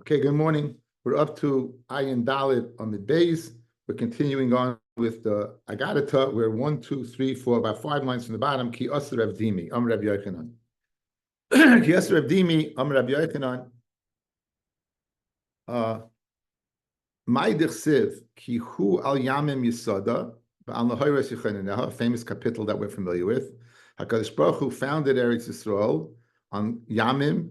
Okay, good morning. We're up to Ayin Dalit on the base. We're continuing on with the Agadata. We're 1, 2, 3, 4, about 5 lines from the bottom. Ki Asr Rav Dimi, Rabbi Yochanan. Ki Asr Rav Dimi, Rabbi Yochanan. My Dichsiv, Ki Hu Al Yamim Yisada, Al Nahoyres Yechaneneha, a famous capital that we're familiar with. HaKadosh Baruch Hu founded Eretz Yisrael on Yamim,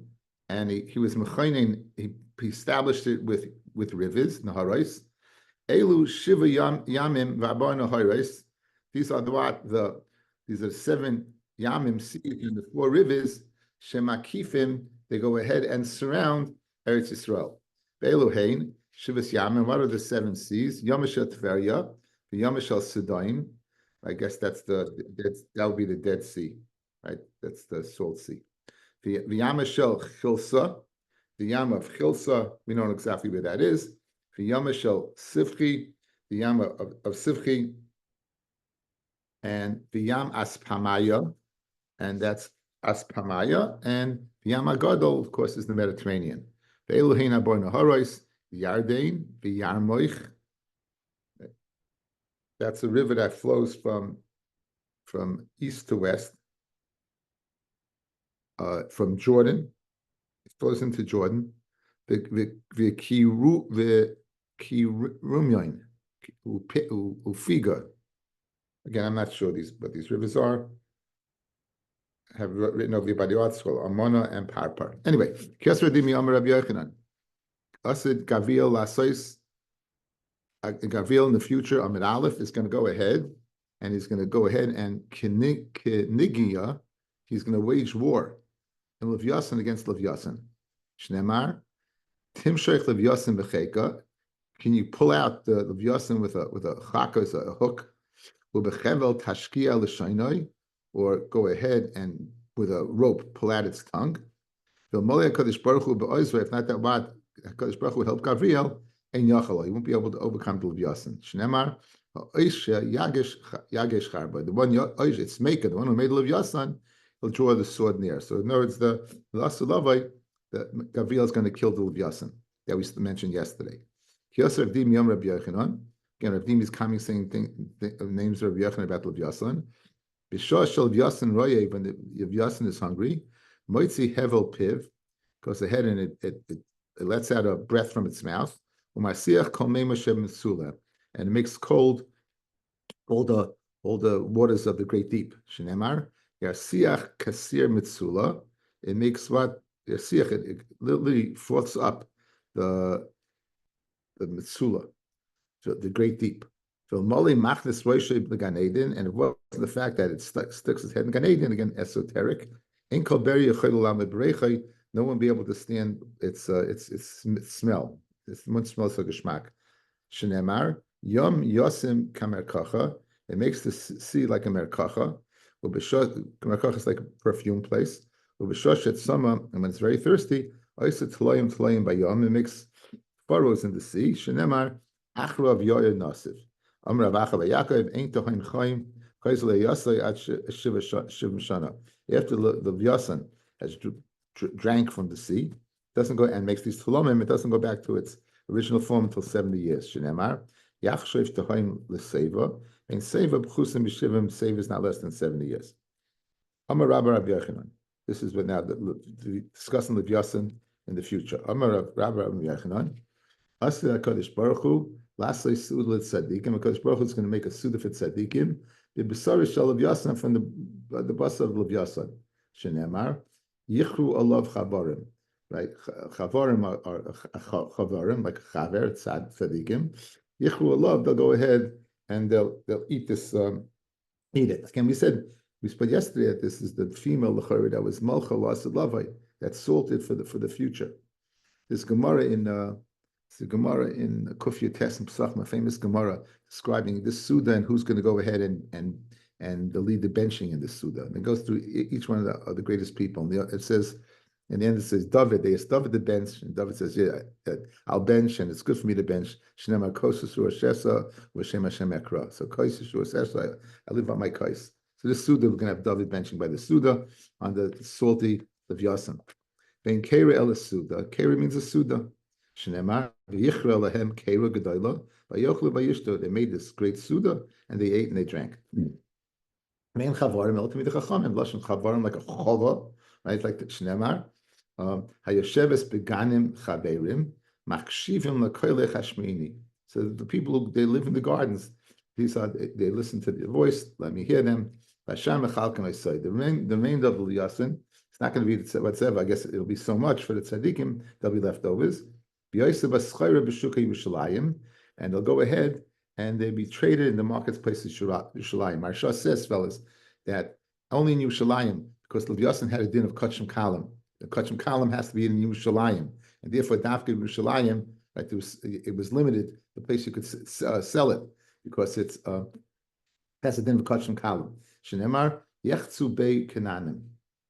and he was mechayin. He established it with rivers, naharos. Elu shiva yamim v'abar naharos. These are these are 7 yamim seas in the 4 rivers. Shemakifim, they go ahead and surround Eretz Yisrael. Be'elu hein shivas yamim. What are the 7 seas? Yamashal Tveria, the Yamashal Sidaim. I guess that will be the Dead Sea, right? That's the Salt Sea. The Yamashal Chilsa, the Yam of Chilsa, we don't know exactly where that is. The Yamashal Sivchi, the Yam of Sivchi, and the Yam Aspamaya, and that's Aspamaya, and the Yam Agadol, of course, is the Mediterranean. The Elohim Abor Naharos, the Yarden, the Yarmoich. That's a river that flows from east to west. From Jordan, it flows into Jordan. The Kirumyon, Ufiga. Again, I'm not sure what these rivers are. I have written over by the article Amona and Parpar. Anyway, Kiasradimi Amar Rabbi Yochanan. Asid Gavil Lasois. Gavil in the future, Amid Aleph is going to go ahead, and he's going to go ahead and Kinigia. He's going to wage war. And Levyasan against Levyasan. Shnemar, Timsheich Levyasan b'cheka. Can you pull out the Levyasan with a chaka, a hook? Ubechevel tashkia l'shainoi, or go ahead and with a rope pull out its tongue. V'molei Hakadosh Baruch Hu be'oizvei. If not that, what Hakadosh Baruch Hu help Gavriel, ein yachalo. He won't be able to overcome the Levyasan. Shnemar, Oisha yagesh charba. The one Oish, it's maker, the one who made Levyasan. He'll draw the sword near. So in other words, the Asulavai, that Gavriel is going to kill the Levyasan that we mentioned yesterday. Kiyosar Avdim Yom Rabbi Yochanan. Again, Avdim is coming saying names of Rabbi Yochanan about Levyasan. B'shah shel Levyasan royev, when the Levyasan is hungry, moitzi hevel piv, goes ahead and it lets out a breath from its mouth. Umasiach kol mei Moshe Mitsula, and it makes cold all the waters of the great deep. Shenemar. Yarsiach kasir mitzula. It makes what Yarsiach, it literally froths up the mitzula, the great deep. So Moli machnes roishe the Gan Eden, and it was the fact that it sticks its head in Gan Eden, again esoteric. In kolberi yechol bereichai, no one be able to stand its smell. Its one smells like a geschmack. Shenemar yom yosim kamerkacha. It makes the sea like a merkacha. Merkach is like a perfume place. And when it's very thirsty, it makes furrows in the sea. Shenemar achrav yoyer nasiv. Amar Rav Yaakov ain't tohaim chaim chayzle yasay at shiva shana. After the Vyasan has drank from the sea, doesn't go and makes these tolomim. It doesn't go back to its original form until 70 years. Shenemar yachshev tohaim l'seva. And Seva B'chusim B'shivim, Seva is not less than 70 years. Amar Rabbi Yochanan. This is what now discussing Levyasan in the future. Amar Rabbi Yochanan. Asli HaKadosh Baruch Hu, Lasei Suda L'Tzadikim. HaKadosh Baruch Hu is going to make a Suda for Tzadikim. The Basra Shel Levyasan, from the Basra of Levyasan. Shenemar, Yichru Alav Chavarim. Right? Chavarim are Chavarim, like Chaver, Tzadikim. Yichru Alav, they'll go ahead and they'll eat this, eat it. Again, we spoke yesterday that this is the female lechari that was malcha lasad lavai, that's salted for the future. This Gemara in Kufya Tes and Pesachim, a famous Gemara describing this Suda and who's going to go ahead and lead the benching in this Suda. And it goes through each one of the greatest people. And it says, in the end, it says, David, they asked David to bench, and David says, yeah, I'll bench, and it's good for me to bench. Shnema Kosesur Shesa, Vashem Hashem Ekra. So Kosesur Shesa, I live on my kais. So this Suda, we're going to have David benching by the Suda on the salty Levyasan. Ben Kere El Suda. Kere means a Suda. Shnemar, v'yichra lahem keira gedola, v'yochlu v'yishto. They made this great suda, and they ate and they drank. Main chavarim, ultimately the chachamim, lashon chavarim, like a chova, right? Like the Shnemar. Hayosheves beganim chaverim, makshivim lakoilech hashmini. So the people who they live in the gardens, these are they listen to the voice. Let me hear them. Hashem mechalkem I say the remainder of the liyasin. It's not going to be whatever. I guess it'll be so much for the tzaddikim. There'll be leftovers. And they'll go ahead and they'll be traded in the marketplace of Yerushalayim. Marsha says, fellas, that only in Yerushalayim, because Rabbi Yossi had a din of kachim kalam. The kachim kalam has to be in Yerushalayim, and therefore dafka Yerushalayim, right? It was limited the place you could sell it because it's has a din of kachim kalam. Shenemar yechzu bei Kananim,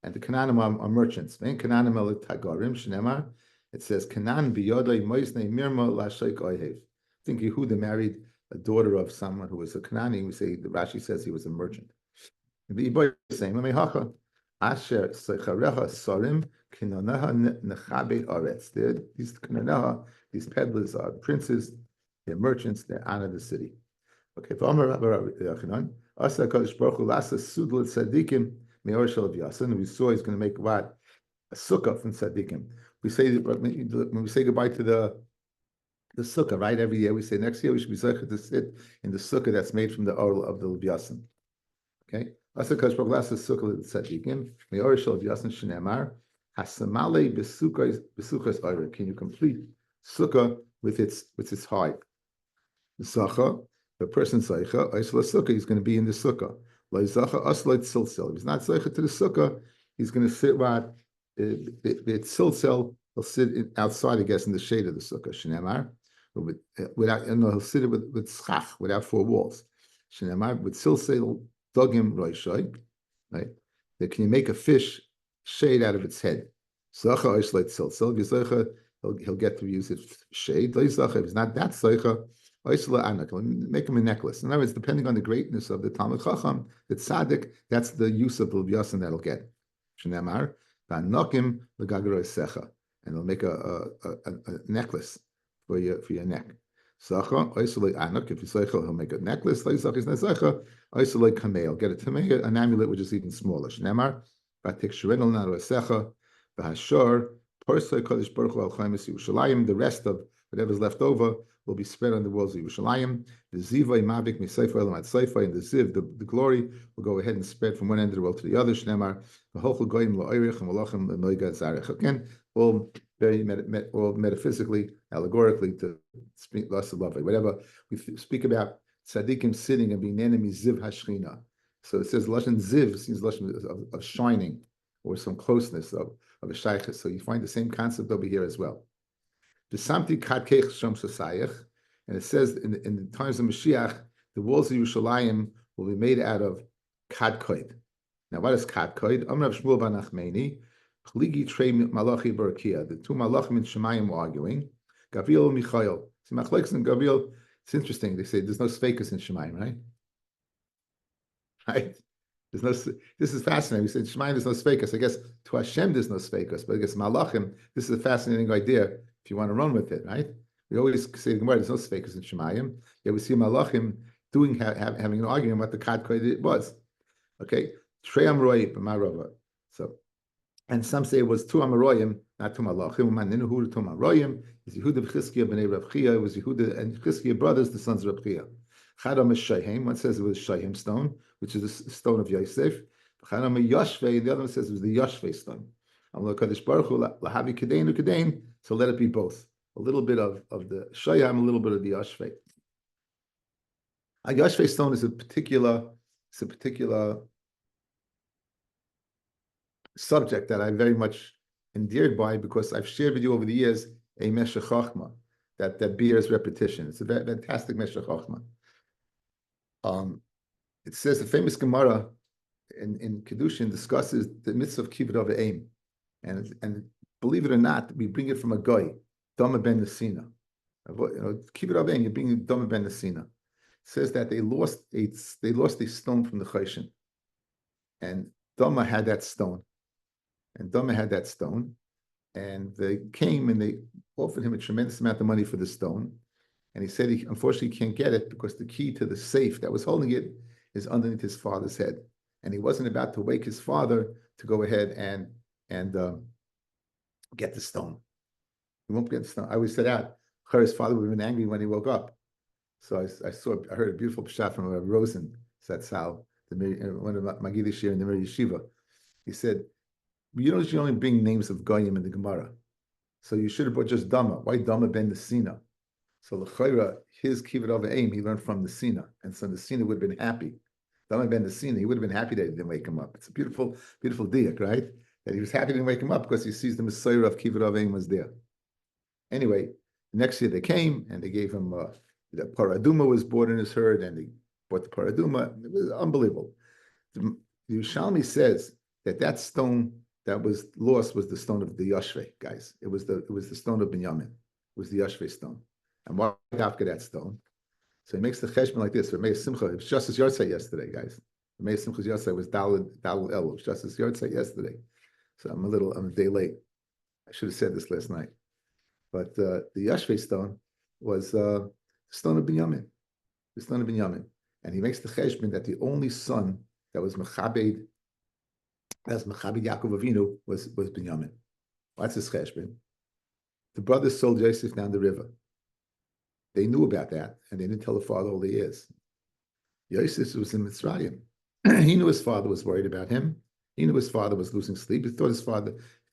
and the Kananim are merchants. Vein Kananim el tagarim. Shenemar, it says Kanan biyodai moisnei mirma lasheik oihev. I think Yehuda married a daughter of someone who was a Kanani. We say the Rashi says he was a merchant. The Iboy saying, Asher sechareha sarim kinoneha nechabe aretz. These kinoneha, these peddlers are princes, they're merchants, they honor the city. Okay, Asa Kadosh Baruch Hu lasa sudl tzadikim meor shel Yasin. We saw he's going to make what? A sukkah from tzadikim. We say when we say goodbye to the sukkah, right? Every year we say next year we should be zeichet to sit in the sukkah that's made from the oil of the Levyasin. Okay? Asa Kadosh Baruch Hu lasa sukkah tzadikim meor shel Yasin shneimar hasamale besuchas oira. Can you complete sukkah with its height? The sacha, the person zaycha, oisla sukkah, he's going to be in the sukkah. Lo zacha asloit silsel. If he's not zaycha to the sukkah, he's going to sit right. It's silsel. He'll sit outside, I guess, in the shade of the sukkah. Shneimar, without, he'll sit with schach, without four walls. Shneimar, with silsel dogim roishoy, right? That can you make a fish shade out of its head? Zacha oisloit silsel. If he's zaycha, he'll get to use it shade. Lo zacha. If he's not that zaycha, make him a necklace. In other words, depending on the greatness of the Talmud Chacham, the tzaddik, that's the use of the Yasin that'll get. Shneimar, v'anokim l'gagaroi secha, and they'll make a necklace for your neck. Sacha oisolei anok. If you say he'll make a necklace. Leisach is nesacha oisolei kamei. Get a tamei, an amulet which is even smaller. Shneimar, v'atik shrenel naro secha v'hashor porsei kodesh baruch hu al chaimis Yerushalayim. The rest of whatever's left over will be spread on the walls of Yerushalayim. The zivay mavik misayfa elam seifa, and the ziv, the glory, will go ahead and spread from one end of the world to the other. Shneimar, v'holchel goyim la'oirich and malachim l'noiga zarech. Again, all very all metaphysically, allegorically, to speak less of love. Whatever we speak about tzaddikim sitting and being enemy ziv hashchina. So it says lashon ziv seems lashon of shining or some closeness of a shaykhis. So you find the same concept over here as well. And it says in the times of Mashiach, the walls of Yerushalayim will be made out of kadkoid. Now, what is kadkoid? Amrav Shmuel ben Achmeni, Chligi Trei Malachi Barakia. The two Malachim in Shemayim were arguing. Gabriel and Michael. So Machlekes and Gabriel. It's interesting. They say there's no sfeikus in Shemayim, right? Right. There's no. This is fascinating. We said Shemayim there's no sfeikus. I guess to Hashem there's no sfeikus, but I guess Malachim. This is a fascinating idea. If you want to run with it, right? We always say the Gemara, there's no sfeikus in Shemayim. Yet we see Malachim having an argument about the kadkoid it was. Okay, Trei Amroyim Marava. So, and some say it was two Amaroyim, not two Malachim. Maninuhu two Amaroyim. Is Yehuda Chizkiya b'nei Rav Chia. It was Yehuda and Chizkiya brothers, the sons of Rav Chia. Chadam is Shayim. One says it was Shayim stone, which is the stone of Yosef. Chadam is Yoshvei. The other one says it was the Yoshvei stone. Kadosh Baruch Hu lahavi kadein ukadein. So let it be both. A little bit of the Shayam, a little bit of the Yoshvei. A Yoshvei stone is a particular subject that I'm very much endeared by because I've shared with you over the years a Meshech Chochma that bears repetition. It's a fantastic Meshech Chochma. It says the famous Gemara in Kedushin discusses the mitzvah of kibbud av v'eim, and believe it or not, we bring it from a guy, Dama ben Nesina. Kibbud av v'eim, you bring Dama ben Nesina. It says that they lost a stone from the Choshen, and Dama had that stone. and they came and they offered him a tremendous amount of money for the stone. And he said he unfortunately can't get it because the key to the safe that was holding it is underneath his father's head. And he wasn't about to wake his father to go ahead and get the stone. He won't get the stone. I always said that. His father would have been angry when he woke up. So I heard a beautiful pshat from Rabbi Rosen, Satzal, one of Magid Shir in the Mir Yeshiva. He said, you know, you only bring names of Goyim in the Gemara. So you should have brought just Dama. Why Dama ben Nesina? So L'chayra, his kibbut of aim, he learned from Nesina. And so Nesina would have been happy. Dama ben Nesina, he would have been happy that he didn't wake him up. It's a beautiful, beautiful diak, right? That he was happy he didn't wake him up because he sees the Messiah of kibbut of aim was there. Anyway, next year they came and they gave him the paraduma was bought in his herd, and they bought the paraduma. It was unbelievable. The Yerushalmi says that stone that was lost was the stone of the Yashveh, guys. It was the stone of Binyamin. It was the Yashveh stone. And why after that stone? So he makes the cheshbon like this. It was just as Yortzei yesterday, guys. May Simchas Yortzei was Daled El. It was just as Yortzei yesterday. So I'm a day late. I should have said this last night. But the Yashveh stone was the stone of Binyamin. The stone of Binyamin. And he makes the cheshbon that the only son that was Mechabed, as Mechabed Yaakov Avinu, was Binyamin. What's his cheshbon? The brothers sold Yosef down the river. They knew about that, and they didn't tell the father all the years. Yosef was in Mitzrayim. He knew his father was worried about him. He knew his father was losing sleep. He thought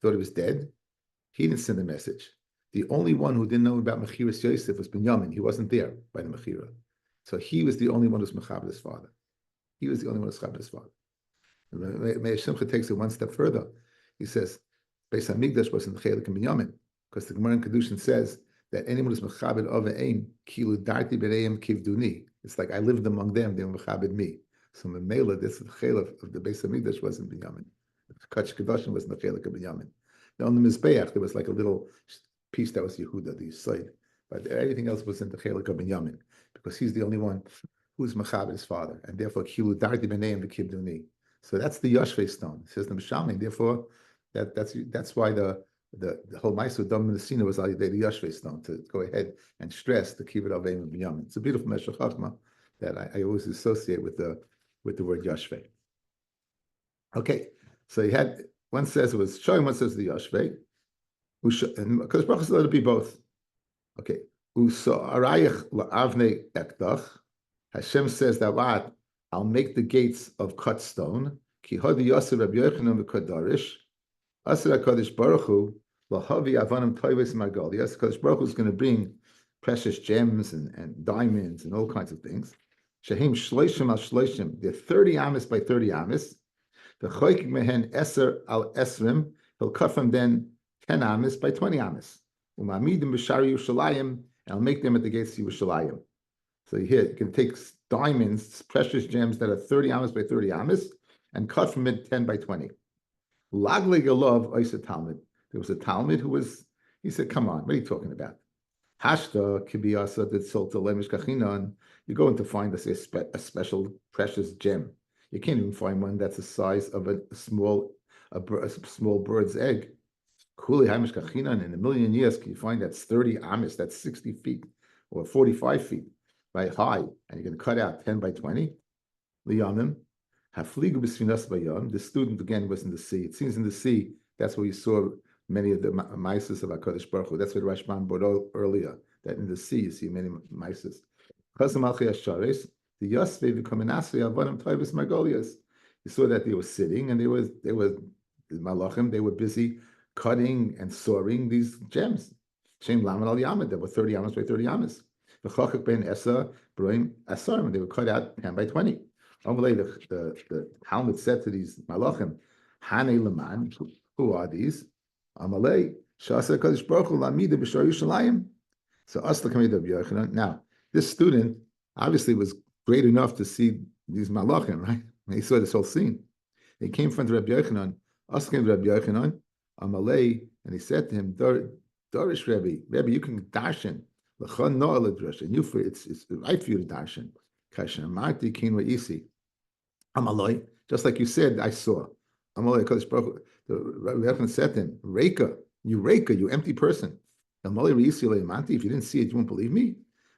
he was dead. He didn't send a message. The only one who didn't know about Mechiras Yosef was Binyamin. He wasn't there by the Mechira. So he was the only one who was Mechabed his father. He was the only one who was Mechabed his father. Meir Simcha takes it one step further. He says, Beis HaMikdash wasn't Chelik and Binyamin, because the Gemara in Kedushin says that anyone who's Mechabed of Aim, Kilu Darti Bereim Kivduni. It's like I lived among them, they were Mechabed me. So Memela, this is the Chelik of the Beis HaMikdash wasn't Binyamin. Kach Kedushin wasn't the Chelik of Binyamin. Now on the Mizbeach, there was like a little piece that was Yehuda, the side, but everything else was in the Chelik of Binyamin, because he's the only one who's Mechabed his father, and therefore Kilu Darti Bereim Kivduni. So that's the Yashveh stone. It says the Mishamim. Therefore, that's why the whole Ma'aser Dam Nesina was the Yashveh stone, to go ahead and stress the kibbut Aveim and Binyamin. It's a beautiful Meshech Chachma that I always associate with the word Yashveh. Okay, so he had, one says it was Shoyim, one says the Yashveh, and because Baruch let it be both. Okay, Uso Arayich LaAvnei Ekdach. Hashem says that what? I'll make the gates of cut stone. Ki hodi yosef Rabbi Yochanan v'kodarish. Asher HaKadosh Baruch Hu l'havi avanim toives margal. Yes, HaKadosh Baruch Hu is going to bring precious gems and diamonds and all kinds of things. Shehim shloishim al shloishim. They're 30 amis by 30 amis. The choyk mehen eser al esrim. He'll cut from then 10 amis by 20 amis. Umamidim b'shari Yerushalayim. And I'll make them at the gates of Yerushalayim. So here you can take diamonds, precious gems that are 30 amas by 30 amas, and cut from it 10 by 20. Lagle Galov Oisa Talmud. There was a Talmud he said, come on, what are you talking about? Hashta Kibiyasa did Solta Lemish Kachinan. You're going to find a special precious gem. You can't even find one that's the size of a small bird's egg. Kuli Hamish Kachinan, in a million years, can you find that's 30 amas, that's 60 feet or 45 feet. Right, high, and you're going to cut out 10 by 20. Liyamim, hafligu b'sfinas bayam. The student again was in the sea. It seems in the sea. That's where you saw many of the ma'ases of HaKadosh Baruch Hu. That's what Rashban brought earlier. That in the sea you see many ma'ases. Chazam alchei ashares. The yasvei v'komenasvei avanim toivus margolias. You saw that they were sitting, and they were the malachim. They were busy cutting and sawing these gems. Shem lamed al yamad. There were 30 amas by 30 amas. They would cut out 10 by 20. The Talmud said to these malachim, Hane Leman, who are these? Amalei, Shasa Kadosh Baruch Hu Lamida B'Shar Yerushalayim. So Asla Kamid Rabbi Yochanan. Now, this student obviously was great enough to see these malachim, right? And he saw this whole scene. He came in front of Rabbi Yochanan, Asla Kamid Rabbi Yochanan, Amalei, and he said to him, Dorish Rabbi, you can darshan. And you for it's right for you to darshan. Just like you said, I saw. The Rabbi said to him, Reika, Eureka, you empty person. If you didn't see it, you won't believe me.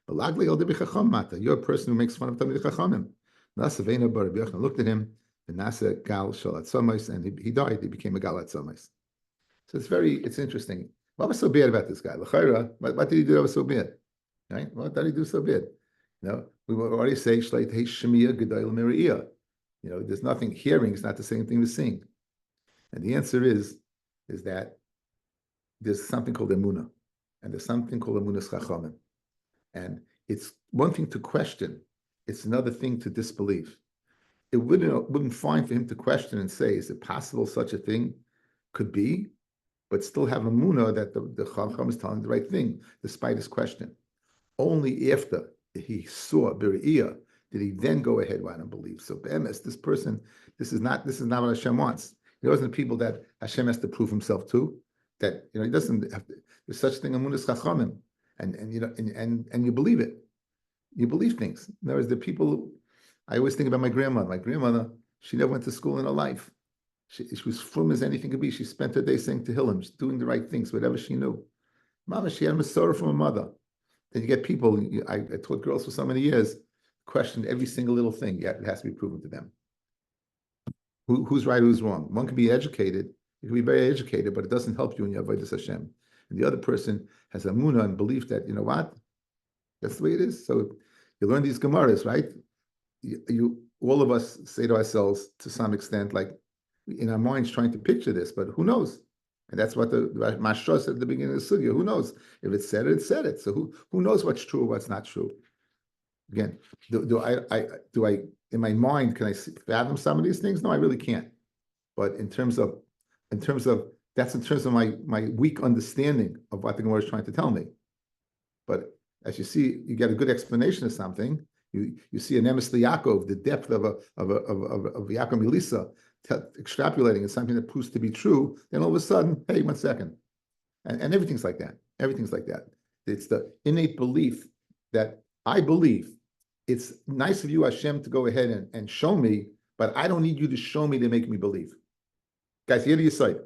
You're a person who makes fun of Talmidei Chachamim. Looked at him, and he died. He became a gal atzomos. So it's interesting. What was so bad about this guy? What did he do that was so bad? Right? What did he do so bad? We will already say, there's nothing, hearing is not the same thing as seeing. And the answer is that there's something called emunah, and there's something called emunas chachamim. And it's one thing to question, it's another thing to disbelieve. It wouldn't fine for him to question and say, is it possible such a thing could be, but still have emunah that the chacham is telling the right thing, despite his question. Only after he saw Biri'iyah did he then go ahead and believe. So be'emes, this is not what Hashem wants. He wasn't the people that Hashem has to prove himself to. That he doesn't have to, there's such thing emunas chachamim, and you believe it. You believe things. In other words, the people. I always think about my grandmother. My grandmother, she never went to school in her life. She was frum as anything could be. She spent her day saying Tehillim, doing the right things, whatever she knew. Mama, she had a Masorah from her mother. Then you get people. I taught girls for so many years. Questioned every single little thing. Yeah, it has to be proven to them. Who's right, who's wrong? One can be educated. You can be very educated, but it doesn't help you in your avodas Hashem. And the other person has a emunah and belief that, you know what? That's the way it is. So you learn these Gemaras, right? All of us say to ourselves, to some extent, like in our minds trying to picture this, but who knows? And that's what the Mashra said at the beginning of the sugya. Who knows? If it said it, it said it. So who knows what's true or what's not true? Again, do I in my mind, can I fathom some of these things? No, I really can't. But in terms of my weak understanding of what the Gemara is trying to tell me. But as you see, you get a good explanation of something. You see an emes Yaakov, the depth of Yaakov Melissa, extrapolating is something that proves to be true. Then all of a sudden, hey, 1 second, and everything's like that. Everything's like that. It's the innate belief that I believe. It's nice of you, Hashem, to go ahead and show me, but I don't need you to show me to make me believe. Guys, here to your side.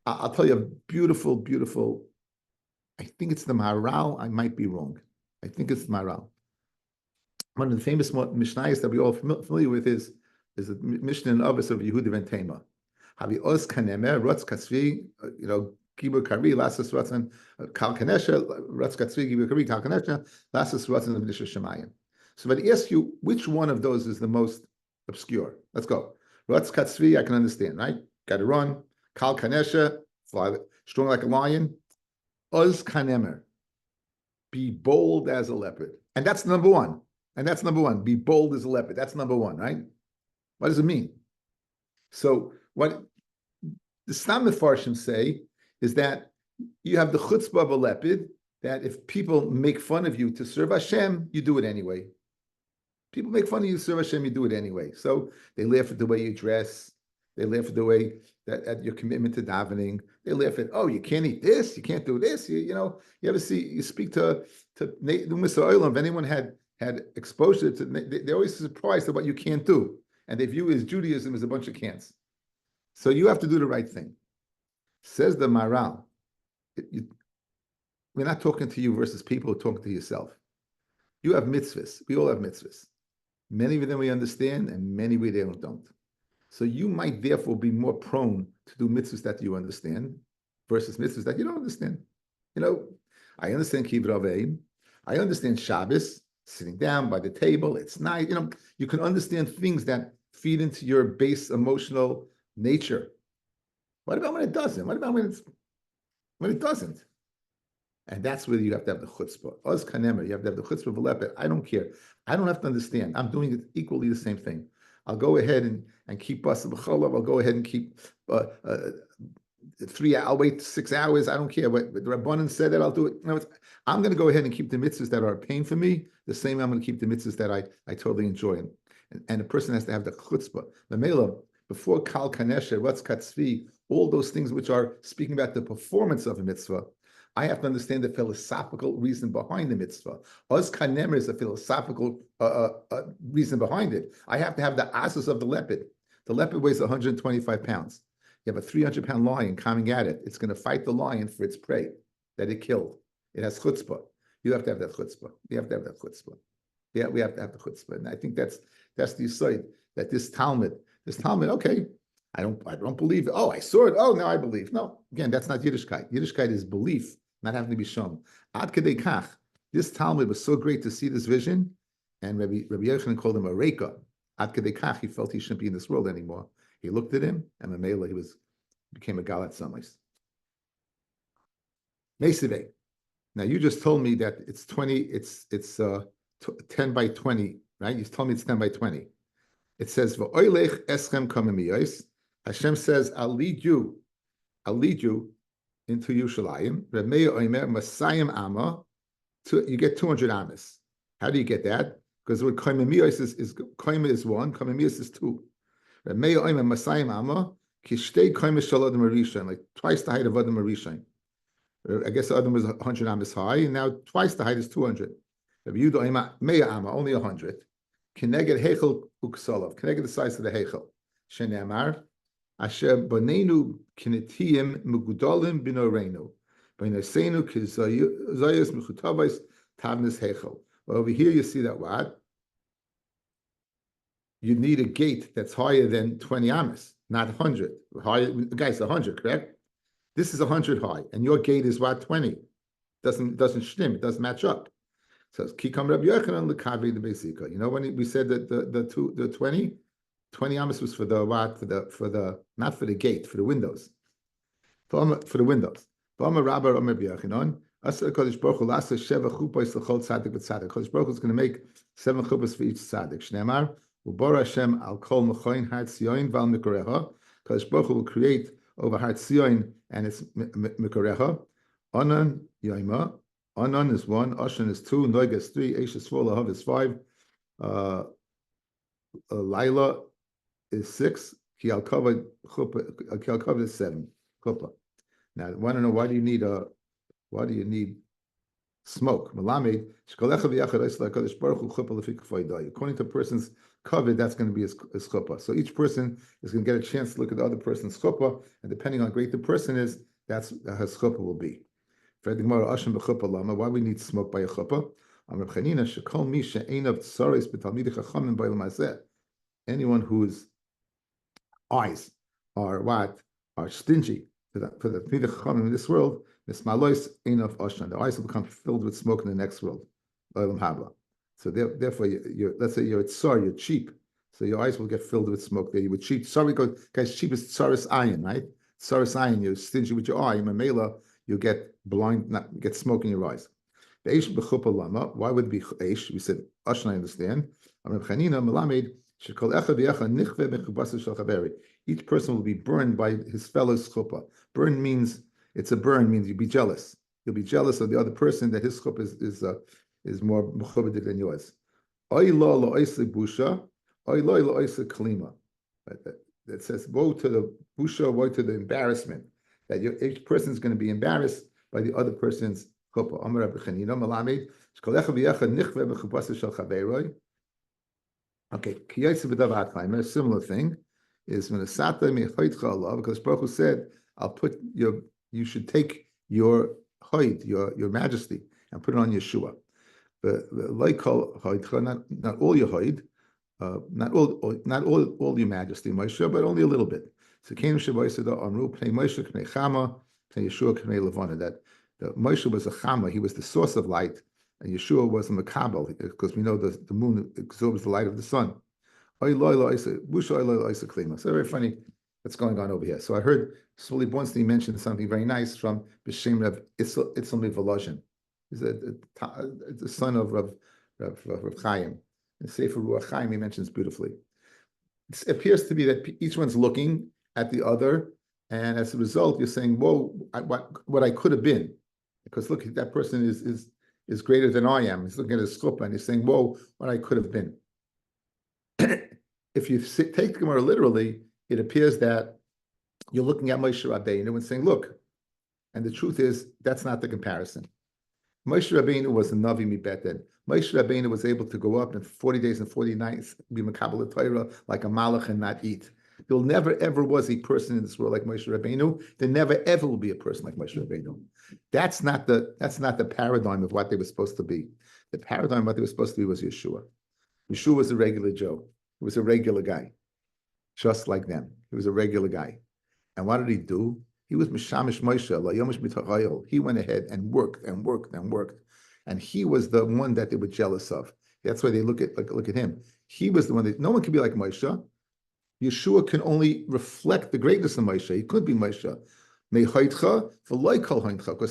I'll tell you a beautiful, beautiful, I think it's the Maharal. I might be wrong. I think it's the Maharal. One of the famous Mishnayos that we all familiar with is the Mishnah and Avos of Yehuda ben Tema. Havi oz kanemer, rotz katzvi, Gibur Kari, Lasas Ratzan, Kal Kanesha, Ratz Katzvi, Gibur Kari, Kal Kanesha, Lasas Ratzan, and V'nisha Shemayim. So if I ask you which one of those is the most obscure, let's go. Ratz Katzvi, I can understand, right? Got to run. Kal Kanesha, fly strong like a lion. Oz Kanemer, be bold as a leopard. And that's number one. Be bold as a leopard. That's number one, right? What does it mean? So what the Stam Mefarshim say is that you have the chutzpah of a leopard, that if people make fun of you to serve Hashem, you do it anyway. People make fun of you to serve Hashem, you do it anyway. So they laugh at the way you dress. They laugh at the way that at your commitment to davening. They laugh at, oh, you can't eat this, you can't do this. You ever see, you speak to the Mr. Olam, if anyone had exposure to, they're always surprised at what you can't do. And they view as Judaism as a bunch of can'ts. So you have to do the right thing. Says the Maharal, we're not talking to you versus people, we're talking to yourself. You have mitzvahs. We all have mitzvahs. Many of them we understand, and many we don't. So you might therefore be more prone to do mitzvahs that you understand versus mitzvahs that you don't understand. I understand Kibbutz Aveim. I understand Shabbos, sitting down by the table. It's nice. You can understand things that feed into your base emotional nature. What about when it doesn't? What about when it doesn't? And that's where you have to have the chutzpah. Oz kanemer, you have to have the chutzpah of a leopard. I don't care. I don't have to understand. I'm doing it equally the same thing. I'll go ahead and keep Basra b'cholav. I'll go ahead and keep 3 hours. I'll wait 6 hours. I don't care. What the Rabbanan said that I'll do it. I'm going to go ahead and keep the mitzvahs that are a pain for me. The same I'm going to keep the mitzvahs that I totally enjoy. And the person has to have the chutzpah. The mela, before kal kanesha, ratz katzvi, all those things which are speaking about the performance of a mitzvah, I have to understand the philosophical reason behind the mitzvah. Oz kanemer is a philosophical reason behind it. I have to have the asus of the leopard. The leopard weighs 125 pounds. You have a 300-pound lion coming at it. It's going to fight the lion for its prey that it killed. It has chutzpah. You have to have that chutzpah. You have to have that chutzpah. Yeah, we have to have the chutzpah. And I think that's the side that this Talmud, okay, I don't believe it. Oh, I saw it. Oh, now I believe. No, again, that's not Yiddishkeit. Yiddishkeit is belief, not having to be shown. Ad kedei kach. This Talmud was so great to see this vision, and Rabbi Yochanan called him a reika. Ad kedei kach, he felt he shouldn't be in this world anymore. He looked at him, and Mamela, became a galat samis. Meisivei. Now you just told me that it's 20. It's 10 by 20, right? You told me it's 10 by 20. It says v'oilech eschem kamemiyos. Hashem says, I'll lead you into Yerushalayim. Reb Meir Omer Masayim Amma. You get 200 amas. How do you get that? Because the word kamemiyos is kaima is 1, kamemiyos is 2. Reb Meir Omer Masayim Amma kishtei kaima shel Adam Arishan, like twice the height of Adam Arishan. I guess the Adam was 100 amas high, and now twice the height is 200. Rabbi Yehuda Omer Meir Amma, only 100. Keneged Heichel Uksalov, keneged the size of the Heichel. Shenemar, Asher Bonenu Kinetiyim Megudolim Binoreinu, Binoseinu Kizayas Mechutavais Tavnis Heichel. Well, over here you see that what? You need a gate that's higher than 20 amas, not 100. Higher, guys, 100, correct? This is 100 high, and your gate is what? 20. Doesn't shtim, it doesn't match up. So Kikam Rabbi Yochanan Lekavi the Beisika. You know when we said that the 20 amas was for the what? For the not for the gate, for the windows. For the windows. Rabbi Yochanan. Kodesh Baruch Hu lasa sheva chupos l'chol tzaddik v'tzaddik. Kodesh Baruch Hu is going to make 7 chuppos for each tzaddik. Shneimar u'bor Hashem al kol mechoin har tzion val mikoreha. Kodesh Baruch Hu will create over har tzion and its mikoreha. Onan yoima. Onan is 1, Oshan is 2, Noig is 3, Eish is 4, Lahav is 5, Laila is 6, Ki al Kavod is 7. Chuppah. Now, I want to know why do you need smoke? Malamed, according to a person's covet, that's going to be his chuppah. So each person is going to get a chance to look at the other person's chuppah, and depending on how great the person is, that's how his chuppah will be. Why we need smoke by a chuppah? Anyone whose eyes are stingy for the Talmidei Chachamim in this world, the eyes will become filled with smoke in the next world. So therefore, let's say you're at tsar, you're cheap, so your eyes will get filled with smoke. There, you would cheap. Sorry, guys, cheap is tsaris ayin, right? Tsaris ayin, you're stingy with your eye. Mamela, you get blind, get smoke in your eyes. The eish b'chuppah lama. Why would it be eish? We said Ashna, I understand. Each person will be burned by his fellow's chuppah. Burn means you'll be jealous. You'll be jealous of the other person that his chuppah is more mechubadik than yours. Oy lo lo oisle busha, oy lo lo oisle kalima. That says woe to the busha, woe to the embarrassment. That each person is going to be embarrassed by the other person's chuppah. Amar Rabbi Chanina Malamed shkolecha v'yecha nichve b'chupasa shel chaveroi. Okay, kiyotze b'dav hatchayim. A similar thing is when a sata mechoitcha Allah, because Baruch Hu said, you should take your hoid, your majesty, and put it on Yeshua. Like not all your hoid, not all your majesty, Moshe, but only a little bit. So came Shabbat Amru Pnei Moshe Pnei Chama Pnei Yeshua Pnei Levana. That Moshe was a Chama, he was the source of light, and Yeshua was a Makabel, because we know the moon absorbs the light of the sun. So very funny what's going on over here. So I heard Sully Bornstein mention something very nice from B'Shem Rav Itzel Volozhin. He's the son of Rav Chaim. In Sefer Ruach Chaim, he mentions beautifully. It appears to be that each one's looking at the other, and as a result, you're saying, "Whoa, what I could have been," because look, that person is greater than I am. He's looking at his chuppah, and he's saying, "Whoa, what I could have been." If you take the Gemara literally, it appears that you're looking at Moshe Rabbeinu and saying, "Look," and the truth is that's not the comparison. Moshe Rabbeinu was a Navi Mibeten. Moshe Rabbeinu was able to go up in 40 days and 40 nights, be Makabel Torah like a Malach and not eat. There never ever was a person in this world like Moshe Rabbeinu. There never ever will be a person like Moshe Rabbeinu. That's not the paradigm of what they were supposed to be. The paradigm of what they were supposed to be was Yeshua. Yeshua was a regular Joe. He was a regular guy, just like them. He was a regular guy. And what did he do? He was Mishamish Moshe. He went ahead and worked and worked and worked. And he was the one that they were jealous of. That's why they look at him. He was the one that no one can be like Moshe. Yeshua can only reflect the greatness of Moshe. He could be Moshe. Because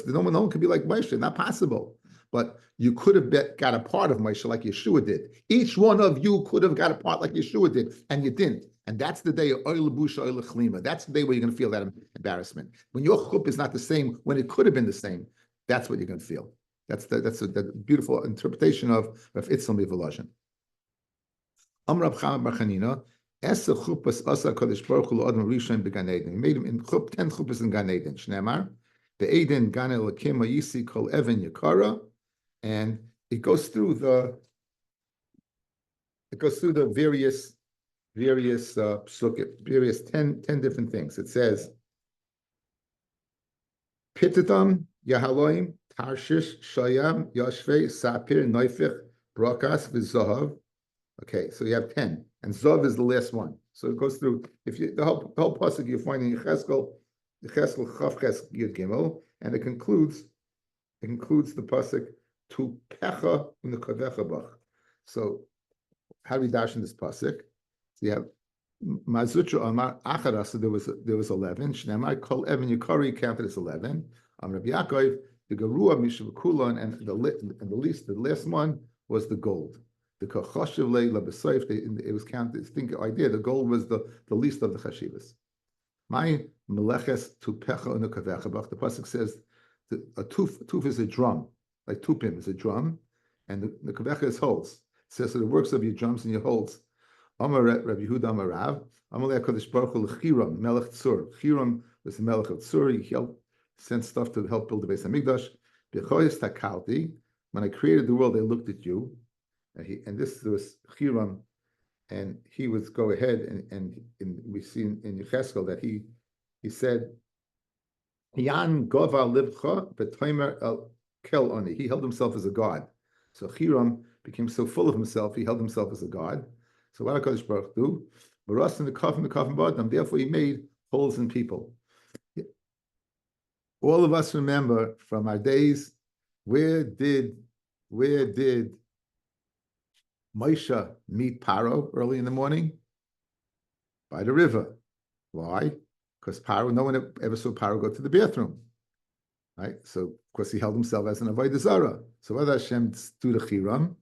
no one can be like Moshe. Not possible. But you could have got a part of Moshe like Yeshua did. Each one of you could have got a part like Yeshua did, and you didn't. And that's the day of Oil Busha, Oil Chlima. That's the day where you're going to feel that embarrassment. When your chup is not the same, when it could have been the same, that's what you're going to feel. That's the beautiful interpretation of Itzal Mivolazhin. Amrab Chama Bar Chanina, Esa chupas asa Kadosh Baruch Hu Adam Rishon began Eden. He made him in 10 chupas in Gan Eden. Shneimar, the Eden Gan Elokim Yisi Kol Even Yakara, and it goes through the various various 10 different things. It says Pitatam, Yahaloim, Tarshish, Shayam, Yashve, Sapir, Neifich, Brakas, Vizahav. Okay, so you have 10. And Zav is the last one. So it goes through, if you the whole pasuk you find in Yecheskel Chavches Yud Gimel, and it concludes the pasuk to Pecha U'Nekavecha Bach. So how do we dash in this pasuk? So you have Mazutra Amar Achara, so there was 11. Shneimar Kol Even Yikari counted as 11. Rabbi Yaakov, the Garua Mishav Kulon, and the last one was the gold. The Kachoshev Leila B'Soif, it was counted. Think idea. The gold was the least of the chashivas. My Meleches to Pecha U'Nekavecha. The pasuk says a tuf is a drum, like tupim is a drum, and the kavecha is holes. It says so the works of your drums and your holes. Amar Rabbi Yehuda Amar Rav, Amar Kodesh Baruch Hu Chiram Melech Tzur. Chiram was the Melech of Tzur. He sent stuff to help build the Beis Hamikdash. B'choyes takalti. When I created the world, I looked at you, and this was Chiram, and he would go ahead and we see in Yecheskel that he said, Yan Gova Livcha B'Toimer El Kel Oni. He held himself as a god. So Chiram became so full of himself, he held himself as a god. So what did HaKadosh Baruch do? Baras in the Kafim Bottom. Therefore, he made holes in people. All of us remember from our days, where did Moshe meet Paro early in the morning? By the river. Why? Because Paro, no one ever saw Paro go to the bathroom. Right? So, of course, he held himself as an Avodah Zarah. So what did Hashem do to Chiram?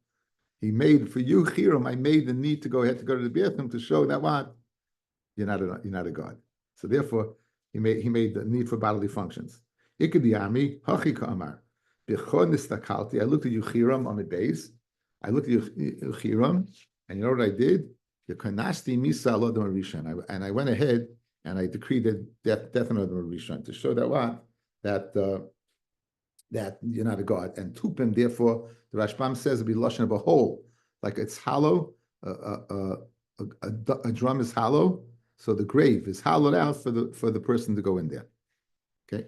He made for you, Chiram, I made the need to go ahead to go to the bathroom to show that what? You're not a god. So therefore, he made the need for bodily functions. Ikadiyami, Hachika Amar. Bechon Nistakalti. I looked at you, Chiram, on the base. I looked at you, Chiram, and you know what I did? Yekanasti Misa Lodom Rishon. And I went ahead and I decreed death on Lodom Rishon to show that what? That you're not a god. And Tupim, therefore, the Rashbam says it'll be lashon of a hole, like it's hollow. A drum is hollow, so the grave is hollowed out for the person to go in there. Okay.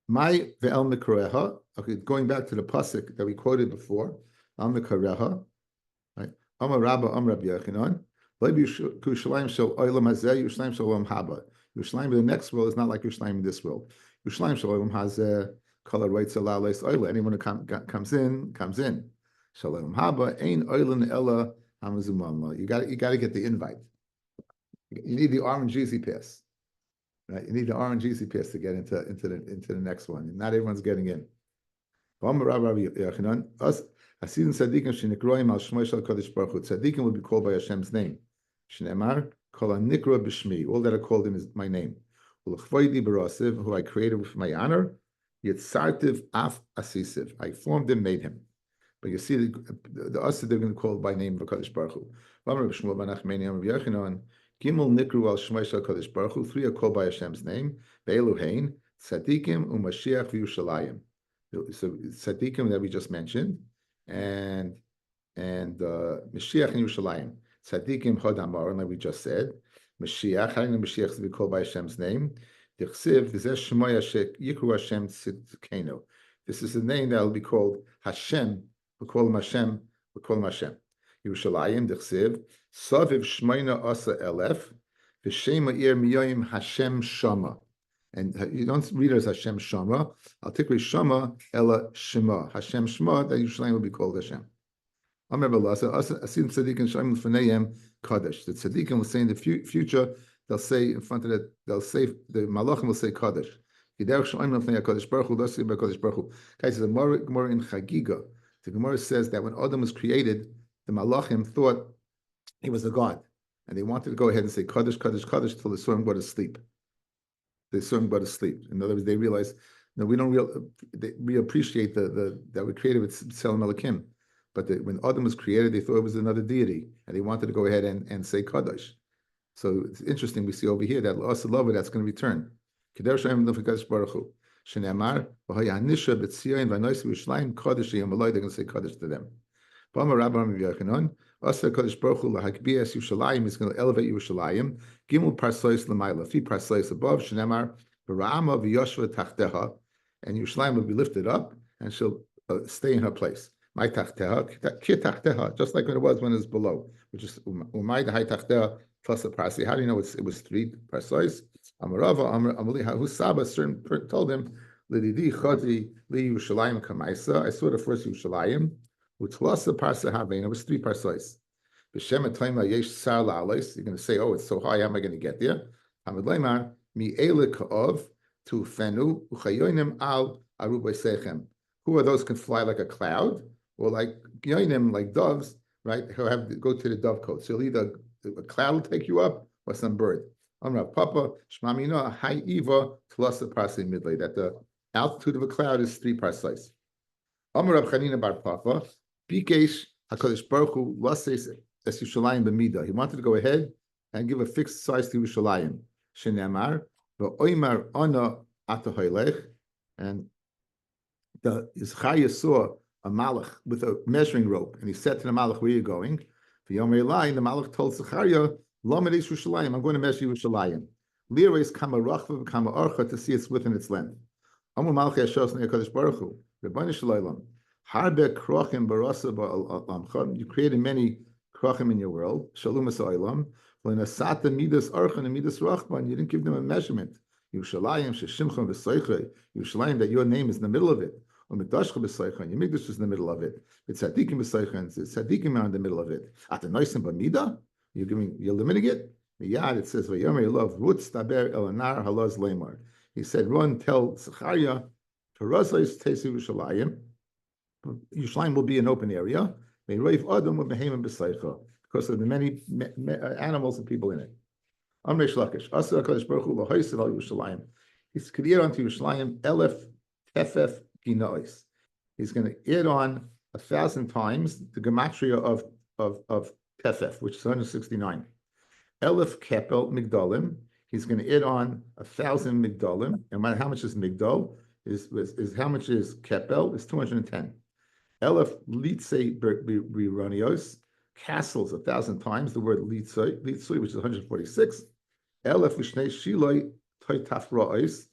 My ve'el mekareha. Okay, going back to the pasuk that we quoted before, al mekareha, right? Amar Rabba, Amar Rabbi Yochanan. Yerushalayim shel olam hazeh, Yerushalayim shel olam haba. Yerushalayim in the next world is not like Yerushalayim in this world. Yerushalayim shel olam hazeh, kol haroitz alal leis oila. Anyone who comes in. Shel olam haba, ein oilin ella hamazumam. You got to get the invite. You need the orange easy pass. Right? You need the orange easy pass to get into the next one. Not everyone's getting in. Tzadikim will be called by Hashem's name. Shneimar kol hanikra b'shmi. All that are called in is my name. Who I created with my honor. Yitzartiv af asisiv. I formed and made him. But you see, the us they're going to call by name of HaKadosh Baruch Hu. Gimel nikru al shmei shel Kadosh Baruch Hu. 3 are called by Hashem's name. Be'eluhein tzadikim u'mashiach v'Yushalayim. So tzadikim that we just mentioned, and Mashiach and Yerushalayim. Tzadikim Hodamar, like we just said. Mashiach, how do you know Mashiach is to be called by Hashem's name? Dichsiv, V'zeh Shemoya Yikru Hashem Tzidkenu. This is the name that will be called Hashem. We call him Hashem. We call him Hashem. Yerushalayim, Dichsiv, Saviv Shmoina Asa Elef, V'Shema Ir Miyoyim Hashem Shama. And you don't read it as Hashem Shama. I'll take away Shama, Ella Shema. Hashem Shema, that Yerushalayim will be called Hashem. I remember Allah said, Asim Tzadikim Shalom L'Faneyem Kaddish. The Tzadikim will say in the future, they'll say in front of it, they'll say, the Malachim will say Kaddish. Yiderech Shalom L'Faneyem Kaddish Baruch Hu, Lo Say Kaddish Baruch Hu. Guys, the Gemara in Chagiga, the Gemara says that when Adam was created, the Malachim thought he was a god. And they wanted to go ahead and say Kaddish, Kaddish, Kaddish till they saw him go to sleep. They saw him go to sleep. In other words, they realized, no, we appreciate that we created with Tselem Elokim. But when Adam was created, they thought it was another deity, and they wanted to go ahead and say Kaddish. So it's interesting. We see over here that Asa Lava that's going to return. Kadesh Shem L'Fikadosh Baruch Hu. Shenemar v'Hayanisha b'Tzion v'Nois v'Yushalayim Kaddish Yamaloi. They're going to say Kaddish to them. Bama Rabbi Yochanan Asa Kaddish Baruch Hu lahakbias Yushalayim. He's going to elevate Yushalayim. Gimel Parsois l'Mayla. 3 Parsois above. Shenemar v'Rama v'Yoshva Tachteha. And Yushalayim will be lifted up, and she'll stay in her place. My tachteha, just like when it was when it was below, which is umay the high tachteha plus a parsi. How do you know it was 3 parsois? Amarava Amali Husaba certain told him, Lididi Chodi Li Yushalayim Kamaisa. I saw the first Yushalayim, Utlasa Parsa Havein. It was 3 parsois. B'Shem Atayma Yesh Sar La'alais. You're going to say, oh, it's so high. How am I going to get there? Hamad Leimar Mi Ele Ka'ov Tu Fenu Uchayonim Al Arubay Sechem. Who are those can fly like a cloud? Or like yoinim, like doves, right? Who have to go to the dovecote. So either a cloud will take you up or some bird. Amra Papa Shmamina Hai Eva Tlasa Parsi Midlay. That the altitude of a cloud is 3 parseis. Amra Chanina Bar Papa Bikesh Hakadosh Baruch Hu Lases Es Yushalayim B'Mida. He wanted to go ahead and give a fixed size to Yushalayim. Shenemar VeOimar Ana Atahoylech. And the Zechariah saw a malach with a measuring rope, and he said to the malach, "Where are you going?" The malach told Zechariah, "Lamedes Yerushalayim. I'm going to measure Yerushalayim. Lirais kama rachva kama archa to see its width and its length." Amar malach Yashos ne'Hakadosh Baruch Hu, Rebbeinu Shalom, harbe krochim barasa ba'alamcha. You created many krochim in your world. Shalom esa'olam. V'nasata midas archa and midas rachman. You didn't give them a measurement. Yerushalayim sheshimcha v'soicha. Yerushalayim, that your name is in the middle of it. Or Mikdashcha b'Seicha, and your Mikdash is in the middle of it. It's Tzadikim b'Seicha, and Tzadikim are in the middle of it. At the Noisim b'Mida, you're limiting it. Miyad, it says, "Vayomer love rutz taber elanar halaz leimar." He said, "Run, tell Zechariah, Tarazos tesu Yerushalayim. Yerushalayim will be an open area. May roiv adam v'beheimim b'Seicha, because of the many animals and people in it." Amrei Shlakish, Asa Hakadosh Baruch Hu lahoysev al Yerushalayim. He's created onto Yerushalayim elef tefef. He's going to add on 1,000 times the gematria of Tefef, which is 169. Elif Kepel Migdalim. He's going to add on 1,000 Migdalim. And how much is Migdal? Is how much is Kepel? Is 210. Elif Litzei Biranios. Castles 1,000 times. The word Litzei, which is 146. Elif Lishnei Shiloi Toitaf Ra'is.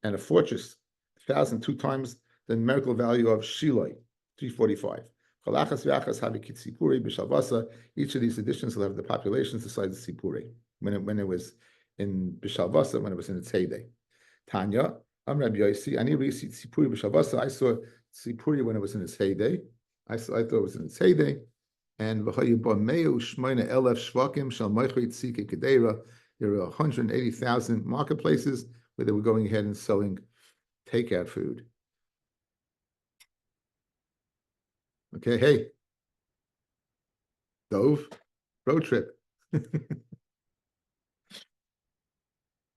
And a fortress 1,002 times the numerical value of Shiloi, 345. Each of these editions will have the populations the size of Sipuri when it was in Bishalvasa, when it was in its heyday. Tanya, I'm Rabbi Yosi. Sipuri Bishalvasa. I saw Sipuri when it was in its heyday. I thought it was in its heyday. And there are 180,000 marketplaces where they were going ahead and selling takeout food. Okay, hey, Dove, road trip.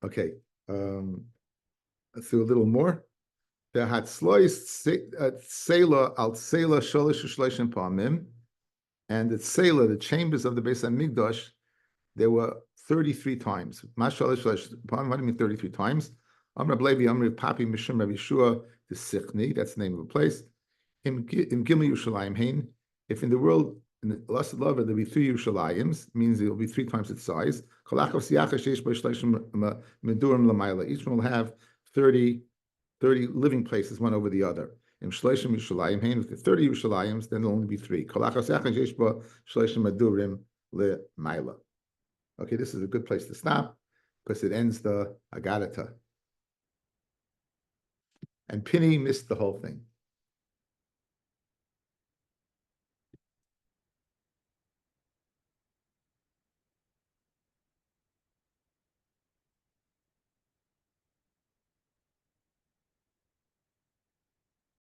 Okay, let's do a little more. The Hatzlois Sela al Sela Sholish Shloshim Pamim, and the Sela, the chambers of the Beis Hamikdash, there were 33 times. Mashalish Shloshim Pamim. What do you mean 33 times? Amr Blevi Amr Papi Mishum Rav Yeshua the Sichni. That's the name of a place. In Gimel Yerushalayim Hein, if in the world in the last lover, there'll be 3 Yerushalayim, means it'll be 3 times its size. Each one will have 30 living places, one over the other. If Shloshim Yerushalayim, with the 30 Yerushalayim, then there'll only be 3. Okay, this is a good place to stop because it ends the Agadata. And Pini missed the whole thing.